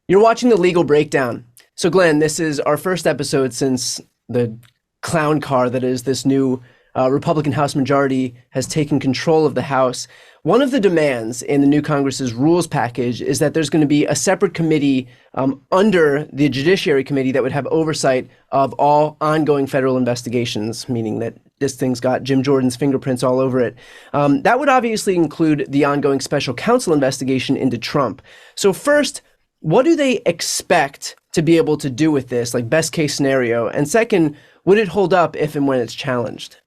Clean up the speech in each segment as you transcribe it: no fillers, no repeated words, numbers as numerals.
You're watching the Legal Breakdown. So, Glenn, this is our first episode since the clown car that is this new Republican House majority has taken control of the House. One of the demands in the new Congress's rules package is that there's going to be a separate committee under the Judiciary Committee that would have oversight of all ongoing federal investigations, meaning that this thing's got Jim Jordan's fingerprints all over it. That would obviously include the ongoing special counsel investigation into Trump. So first, what do they expect to be able to do with this, like best case scenario? And second, would it hold up if and when it's challenged?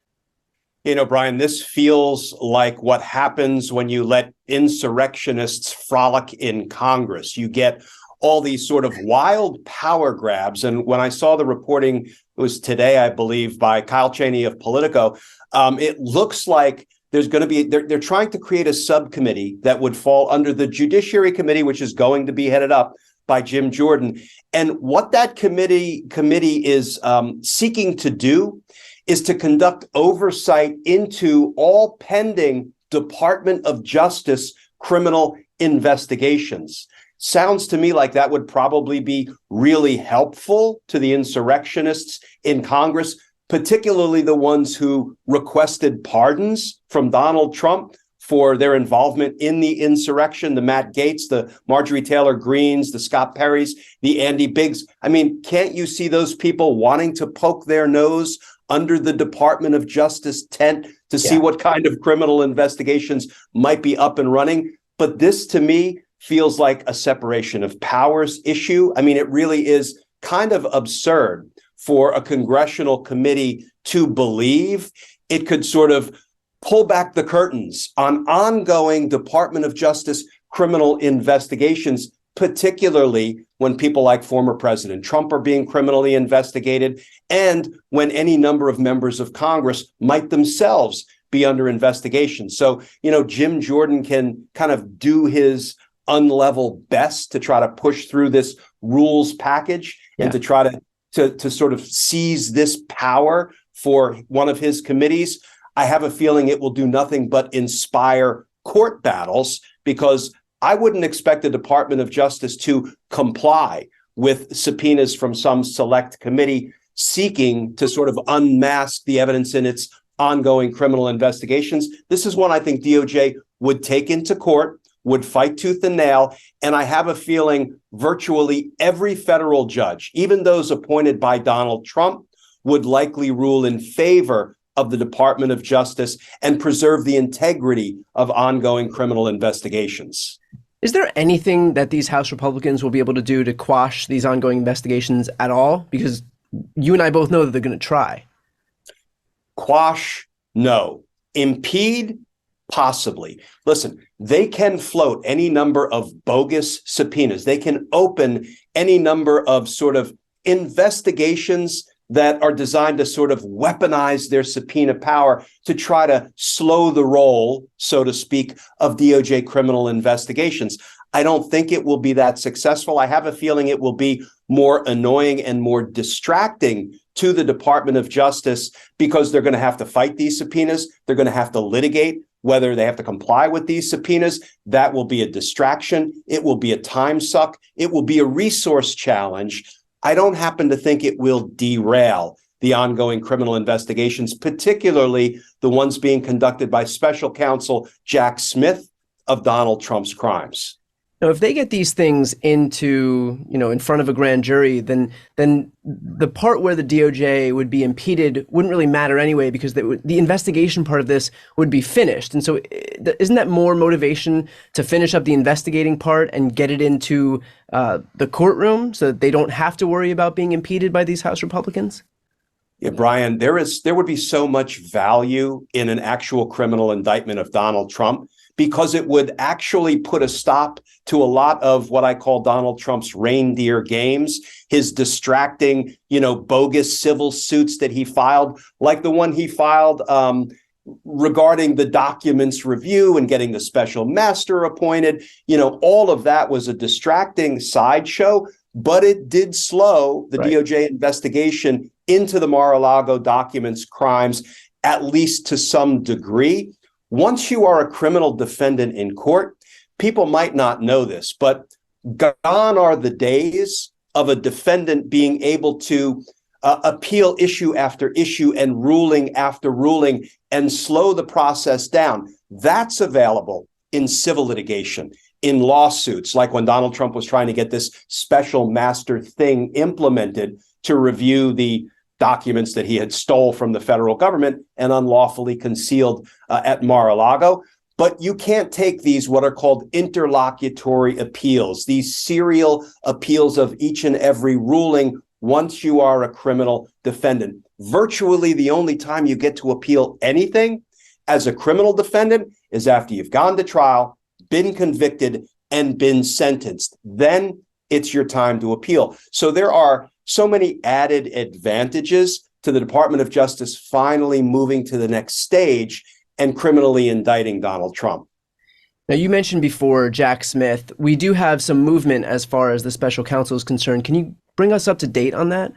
You know, Brian, this feels like what happens when you let insurrectionists frolic in Congress. You get all these sort of wild power grabs. And when I saw the reporting, it was today, I believe, by Kyle Cheney of Politico, it looks like there's going to be, they're trying to create a subcommittee that would fall under the Judiciary Committee, which is going to be headed up by Jim Jordan. And what that committee is seeking to do is to conduct oversight into all pending Department of Justice criminal investigations. Sounds to me like that would probably be really helpful to the insurrectionists in Congress, particularly the ones who requested pardons from Donald Trump for their involvement in the insurrection, the Matt Gaetz, the Marjorie Taylor Greenes, the Scott Perrys, the Andy Biggs. I mean, can't you see those people wanting to poke their nose under the Department of Justice tent to see what kind of criminal investigations might be up and running? But this, to me, feels like a separation of powers issue. I mean, it really is kind of absurd for a congressional committee to believe it could sort of pull back the curtains on ongoing Department of Justice criminal investigations, particularly when people like former President Trump are being criminally investigated, and when any number of members of Congress might themselves be under investigation. So, you know, Jim Jordan can kind of do his unlevel best to try to push through this rules package and to try to sort of seize this power for one of his committees. I have a feeling it will do nothing but inspire court battles, because I wouldn't expect the Department of Justice to comply with subpoenas from some select committee seeking to sort of unmask the evidence in its ongoing criminal investigations. This is one I think DOJ would take into court, would fight tooth and nail. And I have a feeling virtually every federal judge, even those appointed by Donald Trump, would likely rule in favor of the Department of Justice and preserve the integrity of ongoing criminal investigations. Is there anything that these House Republicans will be able to do to quash these ongoing investigations at all? Because you and I both know that they're going to try. Quash, no. Impede, possibly. Listen, they can float any number of bogus subpoenas. They can open any number of sort of investigations that are designed to sort of weaponize their subpoena power to try to slow the roll, so to speak, of DOJ criminal investigations. I don't think it will be that successful. I have a feeling it will be more annoying and more distracting to the Department of Justice, because they're going to have to fight these subpoenas. They're going to have to litigate whether they have to comply with these subpoenas. That will be a distraction. It will be a time suck. It will be a resource challenge. I don't happen to think it will derail the ongoing criminal investigations, particularly the ones being conducted by special counsel Jack Smith of Donald Trump's crimes. Now, if they get these things into, in front of a grand jury, then the part where the DOJ would be impeded wouldn't really matter anyway, because the investigation part of this would be finished. And so isn't that more motivation to finish up the investigating part and get it into the courtroom so that they don't have to worry about being impeded by these House Republicans? Yeah, Brian, there would be so much value in an actual criminal indictment of Donald Trump, because it would actually put a stop to a lot of what I call Donald Trump's reindeer games, his distracting, bogus civil suits that he filed, like the one he filed regarding the documents review and getting the special master appointed. All of that was a distracting sideshow, but it did slow the DOJ investigation into the Mar-a-Lago documents crimes, at least to some degree. Once you are a criminal defendant in court, people might not know this, but Gone are the days of a defendant being able to appeal issue after issue and ruling after ruling and slow the process down. That's available in civil litigation, in lawsuits, like when Donald Trump was trying to get this special master thing implemented to review the documents that he had stole from the federal government and unlawfully concealed at Mar-a-Lago. But you can't take these what are called interlocutory appeals, these serial appeals of each and every ruling once you are a criminal defendant. Virtually the only time you get to appeal anything as a criminal defendant is after you've gone to trial, been convicted, and been sentenced. Then it's your time to appeal. So there are so many added advantages to the Department of Justice finally moving to the next stage and criminally indicting Donald Trump. Now, you mentioned before Jack Smith. We do have some movement as far as the special counsel is concerned. Can you bring us up to date on that?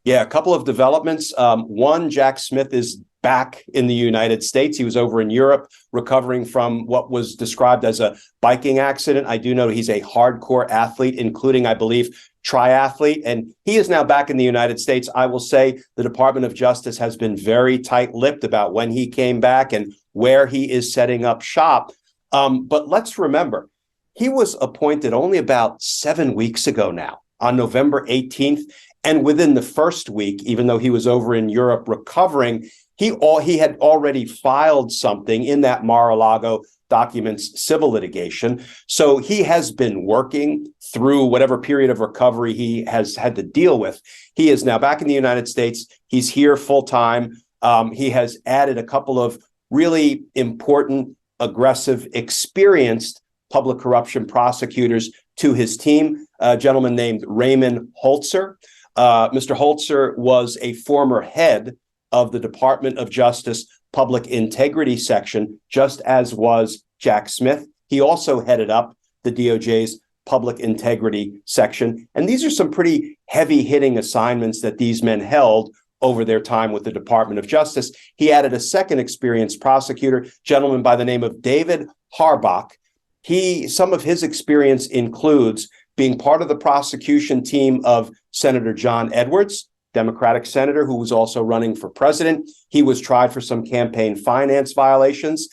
Yeah, a couple of developments. One, Jack Smith is back in the United States. He was over in Europe recovering from what was described as a biking accident. I do know he's a hardcore athlete, including, I believe, triathlete, and he is now back in the United States. I will say the Department of Justice has been very tight-lipped about when he came back and where he is setting up shop. But let's remember, he was appointed only about 7 weeks ago now, on November 18th. And within the first week, even though he was over in Europe recovering, he had already filed something in that Mar-a-Lago documents civil litigation. So he has been working through whatever period of recovery he has had to deal with. He is now back in the United States. He's here full time. He has added a couple of really important, aggressive, experienced public corruption prosecutors to his team, a gentleman named Raymond Holzer. Mr. Holzer was a former head of the Department of Justice Public Integrity Section, just as was Jack Smith. He also headed up the DOJ's Public Integrity Section. And these are some pretty heavy-hitting assignments that these men held over their time with the Department of Justice. He added a second experienced prosecutor, a gentleman by the name of David Harbach. Some of his experience includes being part of the prosecution team of Senator John Edwards, Democratic senator who was also running for president. He was tried for some campaign finance violations.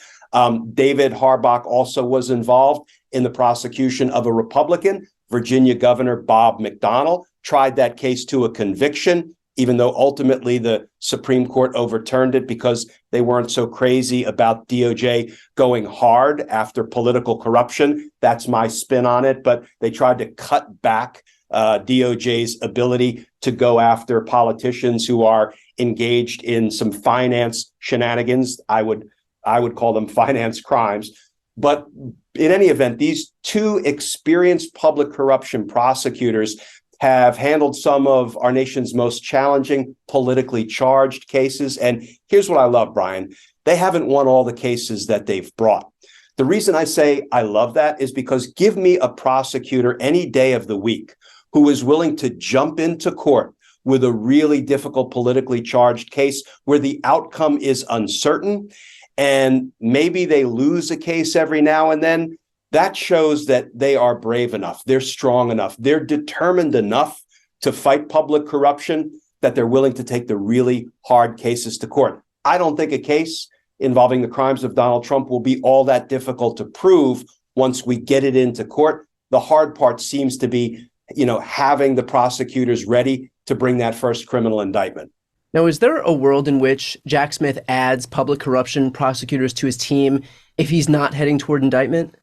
David Harbach also was involved in the prosecution of a Republican, Virginia Governor Bob McDonnell, tried that case to a conviction, even though ultimately the Supreme Court overturned it because they weren't so crazy about DOJ going hard after political corruption. That's my spin on it. But they tried to cut back DOJ's ability to go after politicians who are engaged in some finance shenanigans. I would call them finance crimes. But in any event, these two experienced public corruption prosecutors have handled some of our nation's most challenging, politically charged cases. And here's what I love, Brian. They haven't won all the cases that they've brought. The reason I say I love that is because give me a prosecutor any day of the week who is willing to jump into court with a really difficult politically charged case where the outcome is uncertain and maybe they lose a case every now and then. That shows that they are brave enough, they're strong enough, they're determined enough to fight public corruption that they're willing to take the really hard cases to court. I don't think a case involving the crimes of Donald Trump will be all that difficult to prove once we get it into court. The hard part seems to be, having the prosecutors ready to bring that first criminal indictment. Now, is there a world in which Jack Smith adds public corruption prosecutors to his team if he's not heading toward indictment?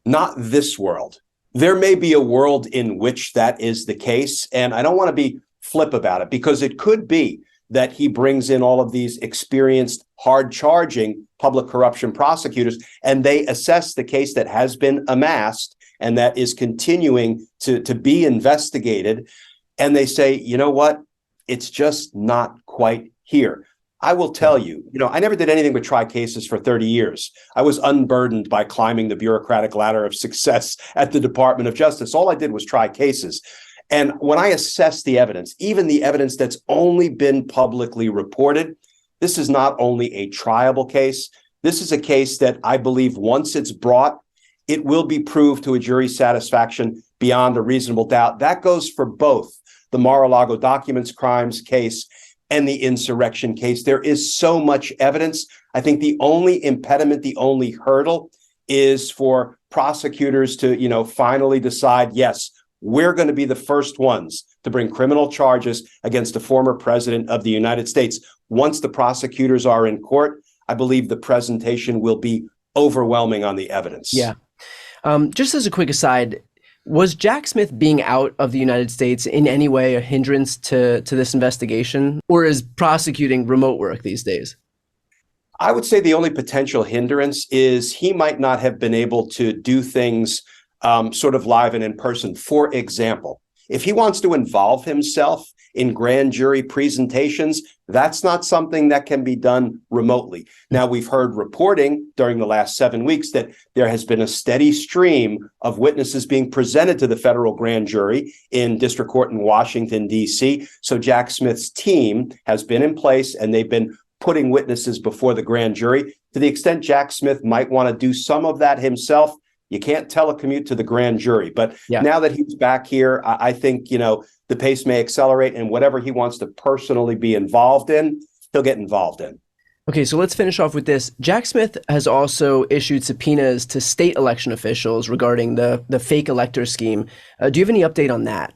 Not this world. There may be a world in which that is the case, and I don't want to be flip about it because it could be that he brings in all of these experienced, hard-charging public corruption prosecutors, and they assess the case that has been amassed and that is continuing to be investigated, and they say, you know what, it's just not quite here. I will tell you, I never did anything but try cases for 30 years. I was unburdened by climbing the bureaucratic ladder of success at the Department of Justice. All I did was try cases. And when I assess the evidence, even the evidence that's only been publicly reported, this is not only a triable case. This is a case that I believe once it's brought, it will be proved to a jury's satisfaction beyond a reasonable doubt. That goes for both the Mar-a-Lago documents crimes case and the insurrection case. There is so much evidence. I think the only impediment, the only hurdle is for prosecutors to, finally decide, yes, we're going to be the first ones to bring criminal charges against a former president of the United States. Once the prosecutors are in court, I believe the presentation will be overwhelming on the evidence. Yeah. Just as a quick aside, was Jack Smith being out of the United States in any way a hindrance to this investigation, or is prosecuting remote work these days? I would say the only potential hindrance is he might not have been able to do things sort of live and in person. For example, if he wants to involve himself in grand jury presentations, that's not something that can be done remotely. Now, we've heard reporting during the last 7 weeks that there has been a steady stream of witnesses being presented to the federal grand jury in district court in Washington, D.C. So Jack Smith's team has been in place and they've been putting witnesses before the grand jury. To the extent Jack Smith might want to do some of that himself, you can't telecommute to the grand jury. But now that he's back here, I think, the pace may accelerate, and whatever he wants to personally be involved in, he'll get involved in. Okay, so let's finish off with this. Jack Smith has also issued subpoenas to state election officials regarding the fake elector scheme. Do you have any update on that?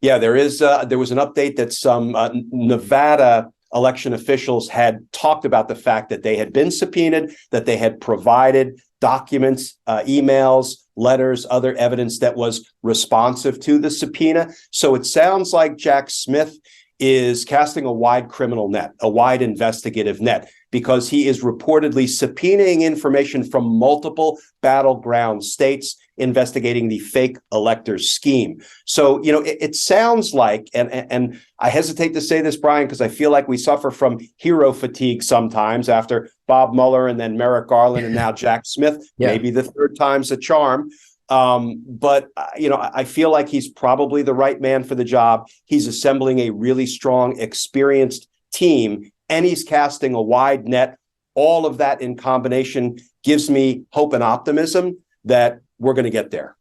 Yeah, there was an update that some Nevada election officials had talked about the fact that they had been subpoenaed, that they had provided documents, emails, letters, other evidence that was responsive to the subpoena. So it sounds like Jack Smith is casting a wide criminal net, a wide investigative net, because he is reportedly subpoenaing information from multiple battleground states investigating the fake elector scheme. So, it sounds like, and I hesitate to say this, Brian, because I feel like we suffer from hero fatigue sometimes after Bob Mueller and then Merrick Garland and now Jack Smith. Maybe the third time's a charm. But I feel like he's probably the right man for the job. He's assembling a really strong, experienced team, and he's casting a wide net. All of that in combination gives me hope and optimism that we're going to get there.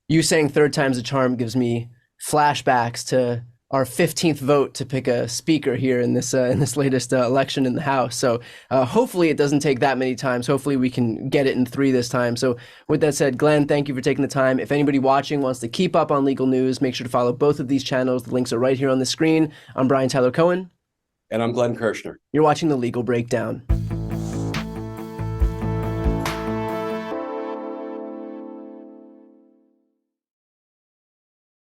You saying third time's a charm gives me flashbacks to our 15th vote to pick a speaker here in this latest election in the House. So hopefully it doesn't take that many times. Hopefully we can get it in 3 this time. So with that said, Glenn, thank you for taking the time. If anybody watching wants to keep up on legal news, make sure to follow both of these channels. The links are right here on the screen. I'm Brian Tyler Cohen. And I'm Glenn Kirshner. You're watching The Legal Breakdown.